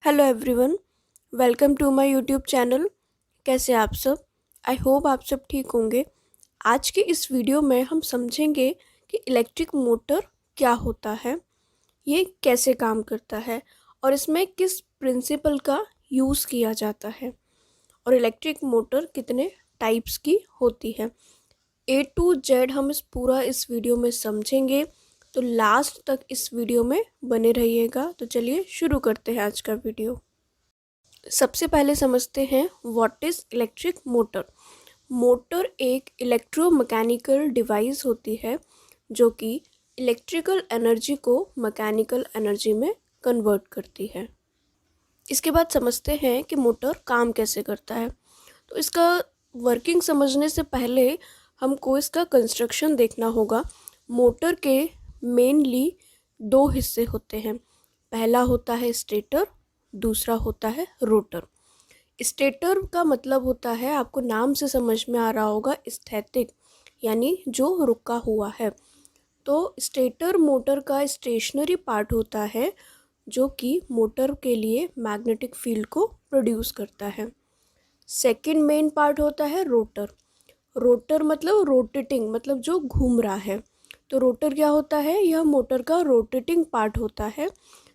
Hello everyone, welcome to my YouTube channel. कैसे आप सब? आई होप आप सब ठीक होंगे। आज के इस वीडियो में हम समझेंगे कि इलेक्ट्रिक मोटर क्या होता है, ये कैसे काम करता है और इसमें किस प्रिंसिपल का यूज़ किया जाता है और इलेक्ट्रिक मोटर कितने टाइप्स की होती है। ए टू जेड हम इस वीडियो में समझेंगे, तो लास्ट तक इस वीडियो में बने रहिएगा। तो चलिए शुरू करते हैं आज का वीडियो। सबसे पहले समझते हैं what is electric motor. Motor एक इलेक्ट्रोमैकेनिकल डिवाइस होती है जो कि इलेक्ट्रिकल एनर्जी को मैकेनिकल एनर्जी में कन्वर्ट करती है। इसके बाद समझते हैं कि मोटर काम कैसे करता है। तो इसका वर्किंग समझने से पहले हमको इसका कंस्ट्रक्शन देखना होगा। मोटर के मेनली दो हिस्से होते हैं। पहला होता है स्टेटर, दूसरा होता है रोटर। स्टेटर का मतलब होता है, आपको नाम से समझ में आ रहा होगा, स्टैटिक, यानी जो रुका हुआ है। तो स्टेटर मोटर का स्टेशनरी पार्ट होता है जो कि मोटर के लिए मैग्नेटिक फील्ड को प्रोड्यूस करता है। सेकंड मेन पार्ट होता है रोटर। रोटर मतलब रोटेटिंग, मतलब जो घूम रहा है। तो रोटर क्या होता है? यह मोटर का रोटेटिंग पार्ट होता है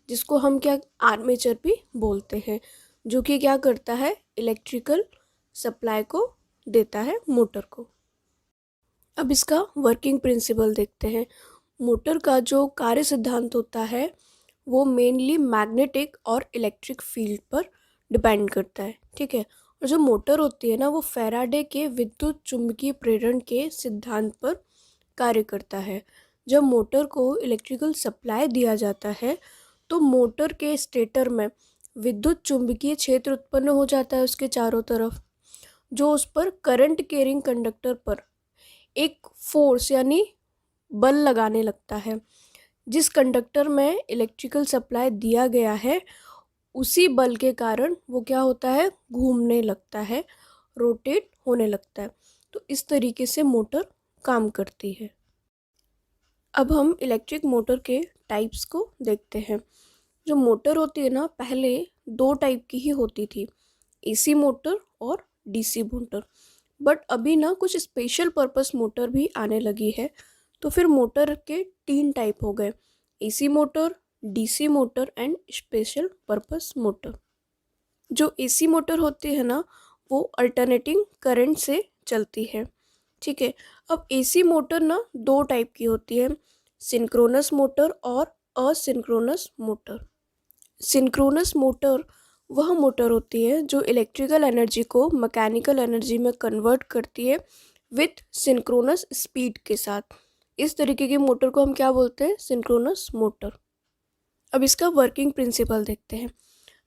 जिसको हम क्या आर्मेचर भी बोलते हैं, जो कि क्या करता है? इलेक्ट्रिकल सप्लाई को देता है मोटर को। अब इसका वर्किंग प्रिंसिपल देखते हैं। मोटर का जो कार्य सिद्धांत होता है वो मेनली मैग्नेटिक और इलेक्ट्रिक फील्ड पर डिपेंड करता है, ठीक है। और जो मोटर होती है ना, वो फैराडे के विद्युत चुंबकीय प्रेरण के सिद्धांत पर कार्य करता है। जब मोटर को इलेक्ट्रिकल सप्लाई दिया जाता है तो मोटर के स्टेटर में विद्युत चुंबकीय क्षेत्र उत्पन्न हो जाता है उसके चारों तरफ, जो उस पर करंट कैरिंग कंडक्टर पर एक फोर्स यानी बल लगाने लगता है। जिस कंडक्टर में इलेक्ट्रिकल सप्लाई दिया गया है उसी बल के कारण वो क्या होता है? घूमने लगता है, रोटेट होने लगता है। तो इस तरीके से मोटर काम करती है। अब हम इलेक्ट्रिक मोटर के टाइप्स को देखते हैं। जो मोटर होती है ना, पहले दो टाइप की ही होती थी, एसी मोटर और डीसी मोटर। बट अभी ना कुछ स्पेशल पर्पस मोटर भी आने लगी है। तो फिर मोटर के तीन टाइप हो गए, AC motor, DC motor and special purpose motor. जो एसी मोटर होती है ना, वो अल्टरनेटिंग करंट से चलती है, ठीक है। अब एसी मोटर ना दो टाइप की होती है, सिंक्रोनस मोटर और असिंक्रोनस मोटर। सिंक्रोनस मोटर वह मोटर होती है जो इलेक्ट्रिकल एनर्जी को मैकेनिकल एनर्जी में कन्वर्ट करती है विथ सिंक्रोनस स्पीड के साथ। इस तरीके की मोटर को हम क्या बोलते हैं? Synchronous motor. अब इसका वर्किंग प्रिंसिपल देखते हैं।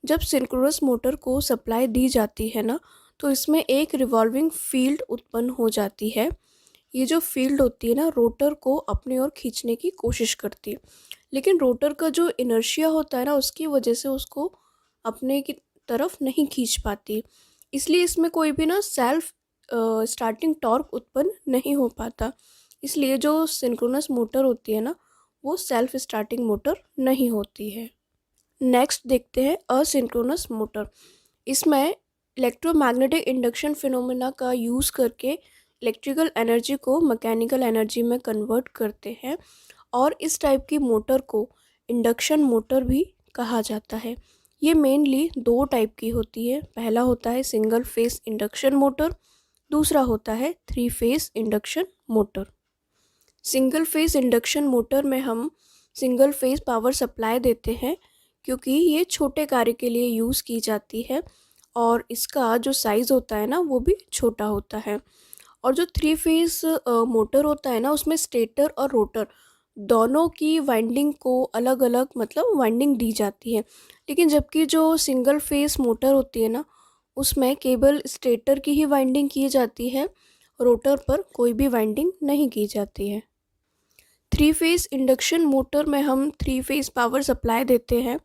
जब सिंक्रोनस मोटर को सप्लाई दी जाती है ना, तो इसमें एक रिवॉल्विंग फील्ड उत्पन्न हो जाती है। ये जो फील्ड होती है ना, रोटर को अपनी ओर खींचने की कोशिश करती है, लेकिन रोटर का जो इनर्शिया होता है ना, उसकी वजह से उसको अपने की तरफ नहीं खींच पाती। इसलिए इसमें कोई भी ना सेल्फ स्टार्टिंग टॉर्क उत्पन्न नहीं हो पाता। इसलिए जो सिंक्रोनस मोटर होती है ना, वो सेल्फ स्टार्टिंग मोटर नहीं होती है। नेक्स्ट देखते हैं असिंक्रोनस मोटर। इसमें इलेक्ट्रोमैग्नेटिक इंडक्शन फिनोमेना का यूज़ करके इलेक्ट्रिकल एनर्जी को मैकेनिकल एनर्जी में कन्वर्ट करते हैं, और इस टाइप की मोटर को इंडक्शन मोटर भी कहा जाता है। ये मेनली दो टाइप की होती है। पहला होता है सिंगल फेस इंडक्शन मोटर, दूसरा होता है three phase induction motor. Single phase induction motor में हम सिंगल फेस पावर सप्लाई देते हैं क्योंकि ये छोटे कार्य के लिए यूज़ की जाती है और इसका जो साइज़ होता है ना, वो भी छोटा होता है। और जो थ्री फेस मोटर होता है ना, उसमें स्टेटर और रोटर दोनों की वाइंडिंग को अलग अलग मतलब वाइंडिंग दी जाती है। लेकिन जबकि जो सिंगल फेस मोटर होती है ना, उसमें केवल स्टेटर की ही वाइंडिंग की जाती है, रोटर पर कोई भी वाइंडिंग नहीं की जाती है। थ्री फेस इंडक्शन मोटर में हम थ्री फेस पावर सप्लाई देते हैं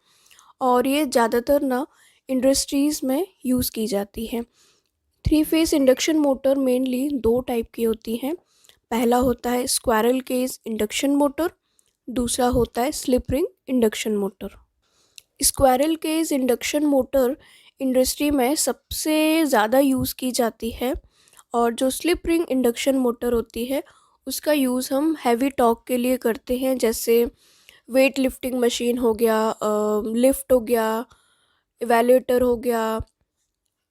और ये ज़्यादातर ना इंडस्ट्रीज़ में यूज़ की जाती है। Three phase induction motor mainly दो टाइप की होती हैं। पहला होता है स्क्वायरल केज इंडक्शन मोटर, दूसरा होता है slip ring induction motor. Squirrel cage induction motor industry में सबसे ज़्यादा यूज़ की जाती है, और जो स्लिप रिंग इंडक्शन मोटर होती है उसका यूज़ हम हैवी टॉर्क के लिए करते हैं, जैसे वेट लिफ्टिंग मशीन हो गया, लिफ्ट हो गया, इवैल्यूएटर हो गया।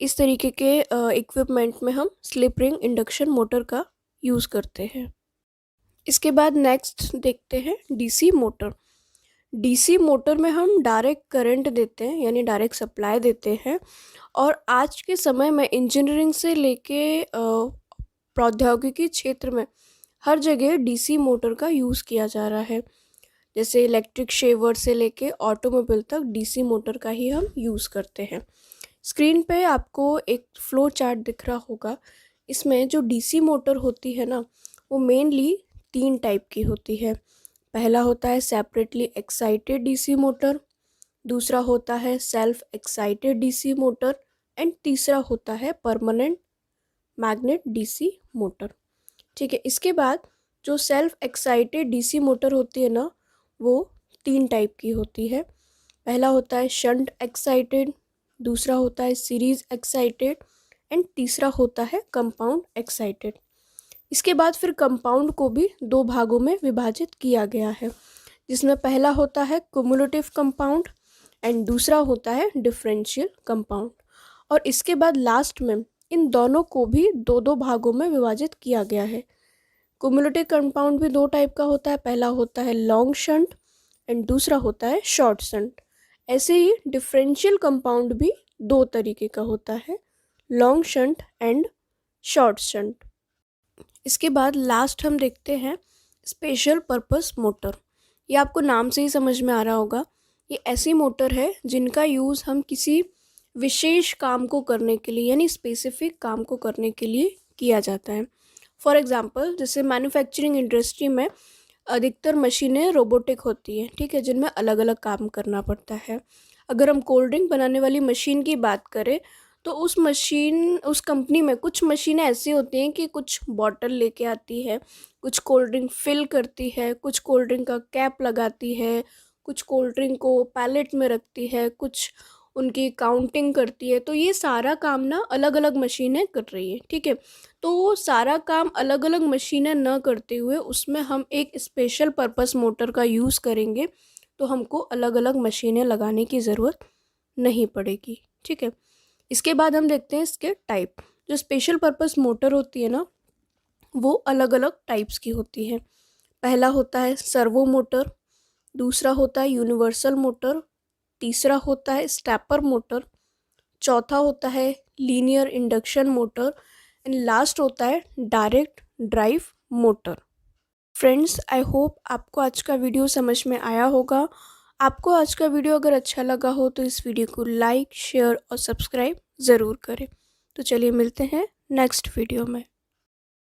इस तरीके के इक्विपमेंट में हम स्लिप रिंग इंडक्शन मोटर का यूज़ करते हैं। इसके बाद नेक्स्ट देखते हैं डीसी मोटर। डीसी मोटर में हम डायरेक्ट करंट देते हैं, यानी डायरेक्ट सप्लाई देते हैं, और आज के समय में इंजीनियरिंग से लेके प्रौद्योगिकी क्षेत्र में हर जगह डीसी मोटर का यूज़ किया जा रहा है। जैसे इलेक्ट्रिक शेवर से लेके ऑटोमोबाइल तक डीसी मोटर का ही हम यूज़ करते हैं। स्क्रीन पे आपको एक फ्लो चार्ट दिख रहा होगा। इसमें जो डीसी मोटर होती है ना, वो मेनली 3 टाइप की होती है। पहला होता है सेपरेटली एक्साइटेड डीसी मोटर, दूसरा होता है self excited DC motor, and तीसरा होता है परमानेंट मैग्नेट डीसी मोटर। ठीक है, इसके बाद जो सेल्फ एक्साइटेड डीसी मोटर होती है ना, वो 3 टाइप की होती है। पहला होता है शंट एक्साइटेड, दूसरा होता है सीरीज एक्साइटेड, एंड तीसरा होता है कंपाउंड एक्साइटेड। इसके बाद फिर कंपाउंड को भी 2 भागों में विभाजित किया गया है, जिसमें पहला होता है क्युमुलेटिव कंपाउंड एंड दूसरा होता है डिफरेंशियल कंपाउंड। और इसके बाद लास्ट में इन दोनों को भी 2 भागों में विभाजित किया गया है। क्युमुलेटिव कंपाउंड भी 2 टाइप का होता है, पहला होता है लॉन्ग शंट एंड दूसरा होता है शॉर्ट शंट। ऐसे ही डिफरेंशियल कंपाउंड भी 2 तरीके का होता है, long shunt and short shunt. इसके बाद लास्ट हम देखते हैं स्पेशल पर्पस मोटर। ये आपको नाम से ही समझ में आ रहा होगा, ये ऐसी मोटर है जिनका यूज़ हम किसी विशेष काम को करने के लिए, यानी स्पेसिफिक काम को करने के लिए किया जाता है। फॉर एग्जांपल, जैसे मैन्युफैक्चरिंग इंडस्ट्री में अधिकतर मशीनें रोबोटिक होती हैं, ठीक है, जिनमें अलग अलग काम करना पड़ता है। अगर हम कोल्ड ड्रिंक बनाने वाली मशीन की बात करें तो उस कंपनी में कुछ मशीनें ऐसी होती हैं कि कुछ बॉटल लेके आती है, कुछ कोल्ड ड्रिंक फिल करती है, कुछ कोल्ड ड्रिंक का कैप लगाती है, कुछ कोल्ड ड्रिंक को पैलेट में रखती है, कुछ उनकी काउंटिंग करती है। तो ये सारा काम ना अलग अलग मशीनें कर रही है, ठीक है। तो वो सारा काम अलग अलग मशीनें न करते हुए उसमें हम एक स्पेशल पर्पस मोटर का यूज़ करेंगे, तो हमको अलग अलग मशीनें लगाने की ज़रूरत नहीं पड़ेगी, ठीक है। इसके बाद हम देखते हैं इसके टाइप। जो स्पेशल पर्पस मोटर होती है ना, वो अलग अलग टाइप्स की होती है। पहला होता है सर्वो मोटर, दूसरा होता है यूनिवर्सल मोटर, तीसरा होता है स्टेपर मोटर, चौथा होता है linear induction motor, and last होता है direct drive motor. Friends, I hope आपको आज का वीडियो समझ में आया होगा। आपको आज का वीडियो अगर अच्छा लगा हो तो इस वीडियो को लाइक, शेयर और सब्सक्राइब ज़रूर करें। तो चलिए मिलते हैं नेक्स्ट वीडियो में।